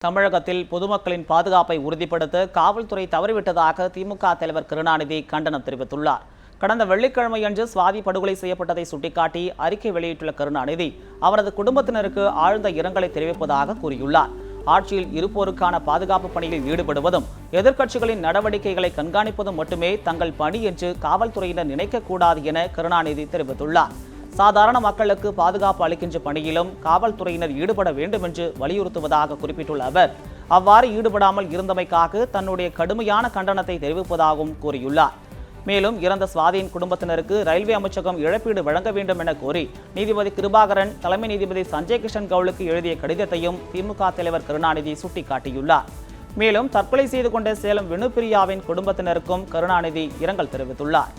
தமிழகத்தில் பொதுமக்களின் பாதுகாப்பை உறுதிப்படுத்த காவல்துறை தவறிவிட்டதாக திமுக தலைவர் கருணாநிதி கண்டனம் தெரிவித்துள்ளார். கடந்த வெள்ளிக்கிழமையன்று சுவாதி படுகொலை செய்யப்பட்டதை சுட்டிக்காட்டி அறிக்கை வெளியிட்டுள்ள கருணாநிதி அவரது குடும்பத்தினருக்கு ஆழ்ந்த இரங்கலை தெரிவிப்பதாக கூறியுள்ளார். ஆட்சியில் இருப்போருக்கான பாதுகாப்பு பணியில் ஈடுபடுவதும் எதிர்க்கட்சிகளின் நடவடிக்கைகளை கண்காணிப்பதும் மட்டுமே தங்கள் பணி என்று காவல்துறையினர் நினைக்கக்கூடாது என கருணாநிதி தெரிவித்துள்ளார். சாதாரண மக்களுக்கு பாதுகாப்பு அளிக்கின்ற பணியிலும் காவல்துறையினர் ஈடுபட வேண்டும் என்று வலியுறுத்துவதாக குறிப்பிட்டுள்ள அவர் அவ்வாறு ஈடுபடாமல் இருந்தமைக்காக தன்னுடைய கடுமையான கண்டனத்தை தெரிவிப்பதாகவும் கூறியுள்ளார். மேலும் இறந்த சுவாதியின் குடும்பத்தினருக்கு ரயில்வே அமைச்சகம் இழப்பீடு வழங்க வேண்டும் என கோரி நீதிபதி கிருபாகரன் தலைமை நீதிபதி சஞ்சய் கிஷன் கவுலுக்கு எழுதிய கடிதத்தையும் திமுக தலைவர் கருணாநிதி சுட்டிக்காட்டியுள்ளார். மேலும் தற்கொலை செய்து கொண்ட சேலம் வினுப்பிரியாவின் குடும்பத்தினருக்கும் கருணாநிதி இரங்கல் தெரிவித்துள்ளார்.